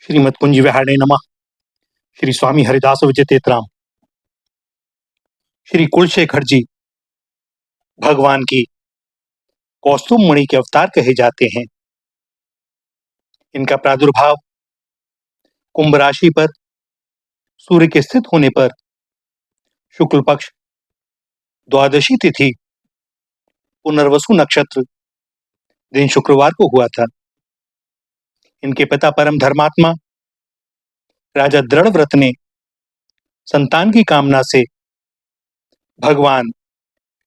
श्रीमद कुंज विहारे नमः। श्री स्वामी हरिदास विजयतेतराम। श्री कुलशेखर जी भगवान की कौस्तुभ मणि के अवतार कहे जाते हैं। इनका प्रादुर्भाव कुंभ राशि पर सूर्य के स्थित होने पर शुक्ल पक्ष द्वादशी तिथि पुनर्वसु नक्षत्र दिन शुक्रवार को हुआ था। इनके पिता परम धर्मात्मा राजा दृढ़व्रत ने संतान की कामना से भगवान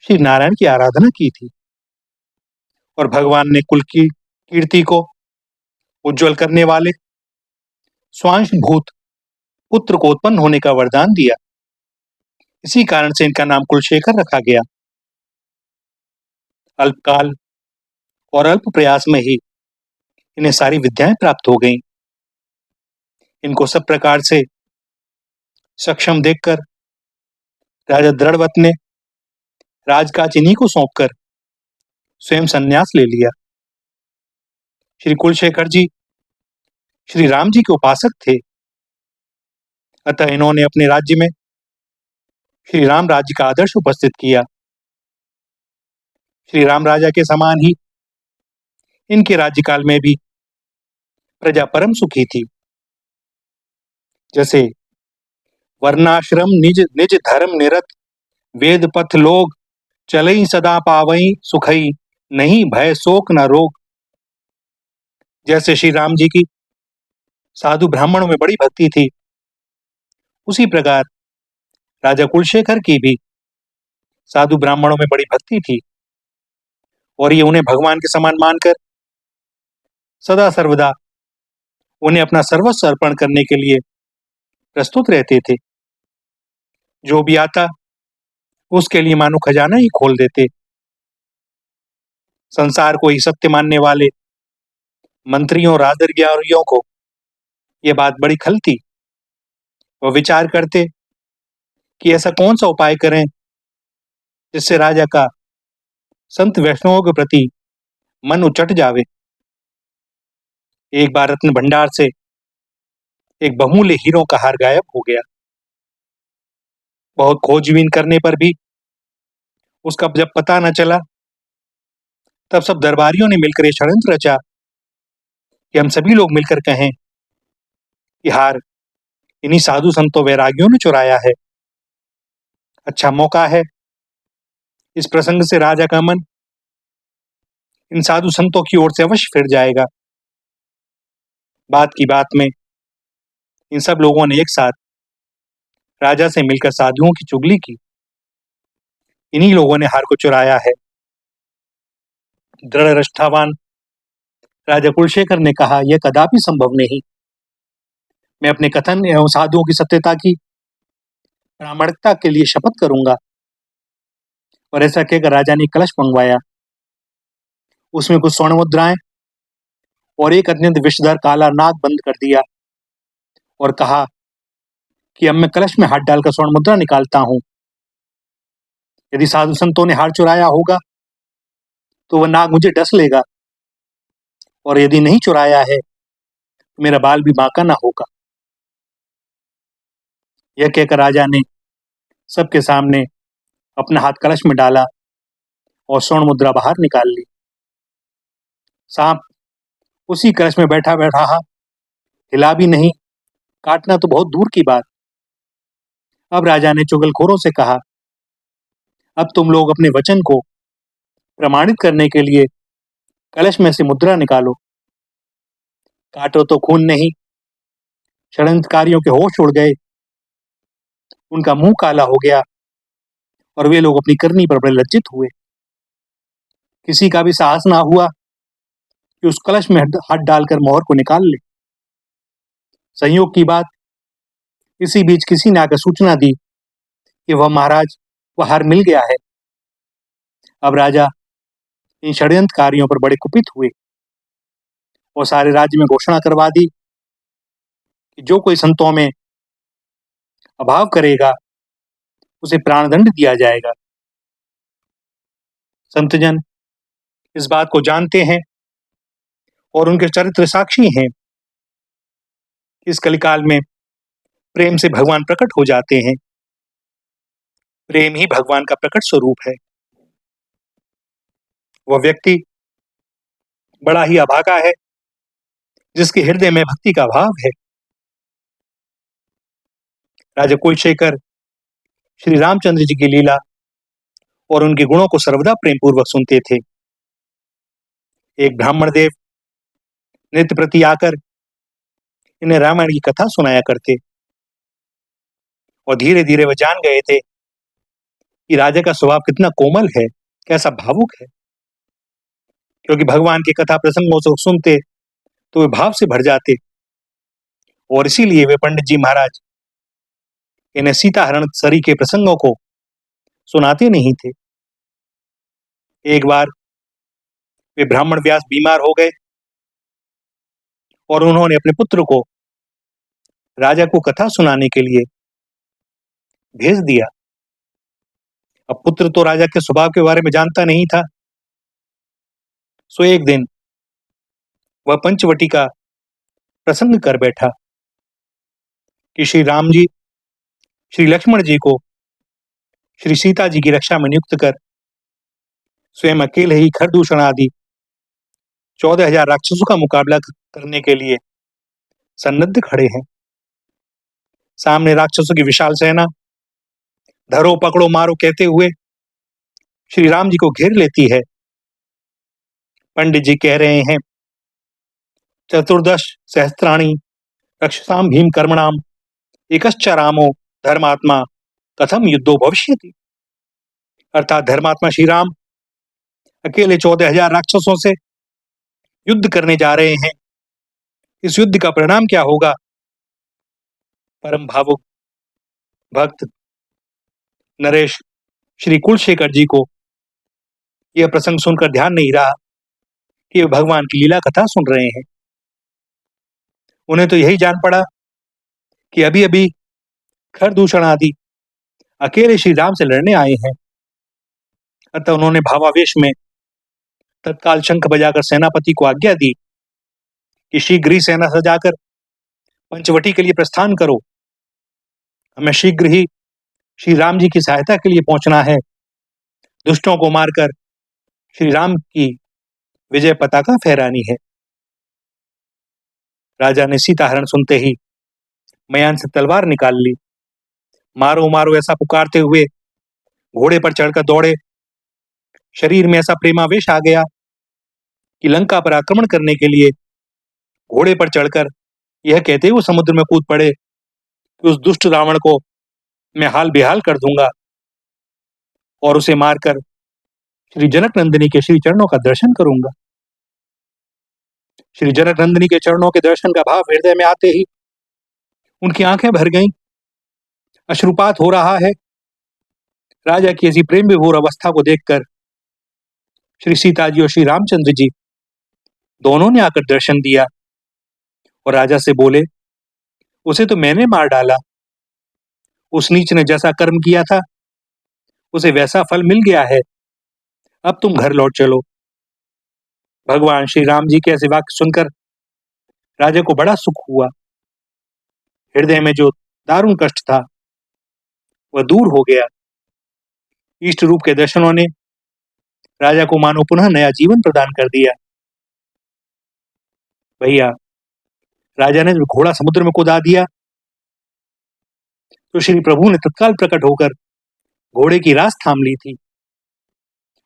श्री नारायण की आराधना की थी और भगवान ने कुल की कीर्ति को उज्जवल करने वाले स्वांश भूत पुत्र को उत्पन्न होने का वरदान दिया। इसी कारण से इनका नाम कुलशेखर रखा गया। अल्पकाल और अल्प प्रयास में ही इन्हें सारी विद्याएं प्राप्त हो गईं। इनको सब प्रकार से सक्षम देखकर राजा दृढ़व्रत ने राजकाज इन्हीं को सौंपकर स्वयं संन्यास ले लिया। श्री कुलशेखर जी श्री राम जी के उपासक थे, अतः इन्होंने अपने राज्य में श्री राम राज्य का आदर्श उपस्थित किया। श्री राम राजा के समान ही इनके राज्यकाल में भी प्रजा परम सुखी थी। जैसे वर्णाश्रम निज निज धर्म निरत वेद पथ लोग चलई सदा पावई सुखई नहीं भय शोक न रोग। जैसे श्री राम जी की साधु ब्राह्मणों में बड़ी भक्ति थी, उसी प्रकार राजा कुलशेखर की भी साधु ब्राह्मणों में बड़ी भक्ति थी और ये उन्हें भगवान के समान मानकर सदा सर्वदा उन्हें अपना सर्वस्व अर्पण करने के लिए प्रस्तुत रहते थे। जो भी आता उसके लिए मानो खजाना ही खोल देते। संसार को ही सत्य मानने वाले मंत्रियों राजदरबारियों को यह बात बड़ी खलती। वह विचार करते कि ऐसा कौन सा उपाय करें जिससे राजा का संत वैष्णवों के प्रति मन उचट जावे। एक बार रत्न भंडार से एक बहुमूल्य हीरों का हार गायब हो गया। बहुत खोजबीन करने पर भी उसका जब पता न चला, तब सब दरबारियों ने मिलकर यह षड्यंत्र रचा कि हम सभी लोग मिलकर कहें कि हार इन्हीं साधु संतों वैरागियों ने चुराया है। अच्छा मौका है, इस प्रसंग से राजा का मन इन साधु संतों की ओर से अवश्य फिर जाएगा। बात की बात में इन सब लोगों ने एक साथ राजा से मिलकर साधुओं की चुगली की। इन्हीं लोगों ने हार को चुराया है। दृढ़ निष्ठावान राजा कुलशेखर ने कहा, यह कदापि संभव नहीं। मैं अपने कथन एवं साधुओं की सत्यता की प्रामाणिकता के लिए शपथ करूंगा। और ऐसा कहकर राजा ने कलश मंगवाया। उसमें कुछ स्वर्ण मुद्राएं और एक अत्यंत विषधर काला नाग बंद कर दिया और कहा कि अब मैं कलश में हाथ डालकर स्वर्ण मुद्रा निकालता हूं। यदि साधु संतों ने हार चुराया होगा तो वह नाग मुझे डस लेगा, और यदि नहीं चुराया है तो मेरा बाल भी बांका ना होगा। यह कहकर राजा ने सबके सामने अपना हाथ कलश में डाला और स्वर्ण मुद्रा बाहर निकाल ली। सांप उसी कलश में बैठा बैठा हिला भी नहीं, काटना तो बहुत दूर की बात। अब राजा ने चुगलखोरों से कहा, अब तुम लोग अपने वचन को प्रमाणित करने के लिए कलश में से मुद्रा निकालो। काटो तो खून नहीं। षड्यंत्रकारियों के होश उड़ गए, उनका मुंह काला हो गया और वे लोग अपनी करनी पर बड़े लज्जित हुए। किसी का भी साहस ना हुआ कि उस कलश में हाथ डालकर मोहर को निकाल ले। संयोग की बात, इसी बीच किसी ने आकर सूचना दी कि वह महाराज वह हार मिल गया है। अब राजा इन षड्यंत्रकारियों पर बड़े कुपित हुए और सारे राज्य में घोषणा करवा दी कि जो कोई संतों में अभाव करेगा उसे प्राणदंड दिया जाएगा। संतजन इस बात को जानते हैं और उनके चरित्र साक्षी हैं। इस कलिकाल में प्रेम से भगवान प्रकट हो जाते हैं। प्रेम ही भगवान का प्रकट स्वरूप है। वह व्यक्ति बड़ा ही अभागा है जिसके हृदय में भक्ति का भाव है। राजा कुलशेखर श्री रामचंद्र जी की लीला और उनके गुणों को सर्वदा प्रेम पूर्वक सुनते थे। एक ब्राह्मण देव नित्य प्रति आकर इन्हें रामायण की कथा सुनाया करते और धीरे धीरे वह जान गए थे कि राजा का स्वभाव कितना कोमल है, कैसा भावुक है। क्योंकि भगवान की कथा प्रसंगों से सुनते तो वे भाव से भर जाते और इसीलिए वे पंडित जी महाराज इन्हें सीता हरण सरी के प्रसंगों को सुनाते नहीं थे। एक बार वे ब्राह्मण व्यास बीमार हो गए और उन्होंने अपने पुत्र को राजा को कथा सुनाने के लिए भेज दिया। अब पुत्र तो राजा के स्वभाव के बारे में जानता नहीं था, सो एक दिन वह पंचवटी का प्रसंग कर बैठा कि श्री राम जी श्री लक्ष्मण जी को श्री सीता जी की रक्षा में नियुक्त कर स्वयं अकेले ही खरदूषण आदि 14,000 राक्षसों का मुकाबला करने के लिए सन्नद्ध खड़े हैं। सामने राक्षसों की विशाल सेना धरो पकड़ो मारो कहते हुए श्री राम जी को घेर लेती है। पंडित जी कह रहे हैं, 14 सहस्त्राणी रक्षसाम भीम कर्मणाम एकश्च रामो धर्मात्मा कथम युद्धो भविष्यति। अर्थात धर्मात्मा श्री राम अकेले 14,000 राक्षसों से युद्ध करने जा रहे हैं। इस युद्ध का परिणाम क्या होगा। परम भावुक भक्त नरेश श्री कुलशेखर जी को यह प्रसंग सुनकर ध्यान नहीं रहा कि वे भगवान की लीला कथा सुन रहे हैं। उन्हें तो यही जान पड़ा कि अभी अभी खरदूषण आदि अकेले श्री राम से लड़ने आए हैं। अतः उन्होंने भावावेश में तत्काल शंख बजाकर सेनापति को आज्ञा दी कि शीघ्र ही सेना सजाकर पंचवटी के लिए प्रस्थान करो। हमें शीघ्र ही श्री राम जी की सहायता के लिए पहुंचना है। दुष्टों को मारकर श्री राम की विजय पताका फहरानी है। राजा ने सीता हरण सुनते ही मयान से तलवार निकाल ली। मारो मारो ऐसा पुकारते हुए घोड़े पर चढ़कर दौड़े। शरीर में ऐसा प्रेमावेश आ गया कि लंका पर आक्रमण करने के लिए घोड़े पर चढ़कर यह कहते हुए समुद्र में कूद पड़े कि उस दुष्ट रावण को मैं हाल बेहाल कर दूंगा और उसे मारकर श्री जनक नंदिनी के श्री चरणों का दर्शन करूंगा। श्री जनक नंदिनी के चरणों के दर्शन का भाव हृदय में आते ही उनकी आंखें भर गईं। अश्रुपात हो रहा है। राजा की ऐसी प्रेम विभोर अवस्था को देखकर श्री सीता जी और श्री रामचंद्र जी दोनों ने आकर दर्शन दिया और राजा से बोले, उसे तो मैंने मार डाला। उस नीच ने जैसा कर्म किया था उसे वैसा फल मिल गया है। अब तुम घर लौट चलो। भगवान श्री राम जी के ऐसे वाक्य सुनकर राजा को बड़ा सुख हुआ। हृदय में जो दारुण कष्ट था वह दूर हो गया। इष्ट रूप के दर्शनों ने राजा को मानो पुनः नया जीवन प्रदान कर दिया। भैया, राजा ने जब घोड़ा समुद्र में कूदा दिया तो श्री प्रभु ने तत्काल प्रकट होकर घोड़े की रास थाम ली थी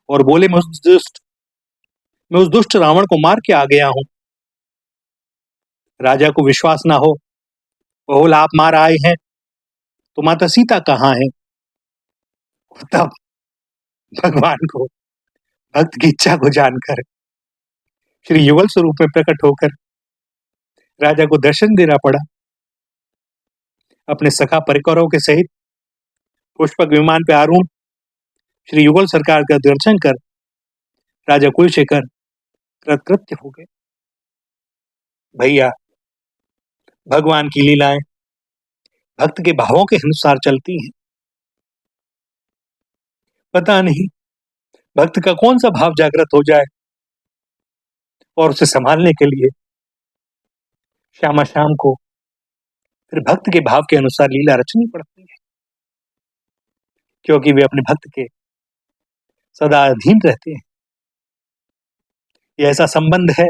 और बोले, मैं उस दुष्ट रावण को मार के आ गया हूं। राजा को विश्वास ना हो, वह बोला, आप मार आए हैं तो माता सीता कहाँ है। तब भगवान को भक्त की इच्छा को जानकर श्री युगल स्वरूप में प्रकट होकर राजा को दर्शन देना पड़ा। अपने सखा परिकरों के सहित पुष्पक विमान पे आरूढ़ श्री युगल सरकार का दर्शन कर राजा कुलशेखर कृतकृत्य हो गए। भैया, भगवान की लीलाएं भक्त के भावों के अनुसार चलती हैं। पता नहीं भक्त का कौन सा भाव जागृत हो जाए और उसे संभालने के लिए श्यामा शाम को फिर भक्त के भाव के अनुसार लीला रचनी पड़ती है, क्योंकि वे अपने भक्त के सदा अधीन रहते हैं। ये ऐसा संबंध है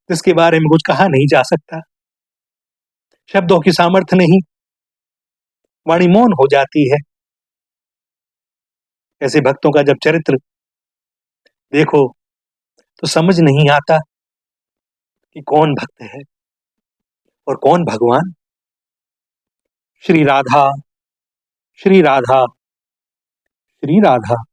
जिसके बारे में कुछ कहा नहीं जा सकता। शब्दों की सामर्थ्य नहीं, वाणी मौन हो जाती है। ऐसे भक्तों का जब चरित्र देखो तो समझ नहीं आता कि कौन भक्त है और कौन भगवान। श्री राधा, श्री राधा, श्री राधा।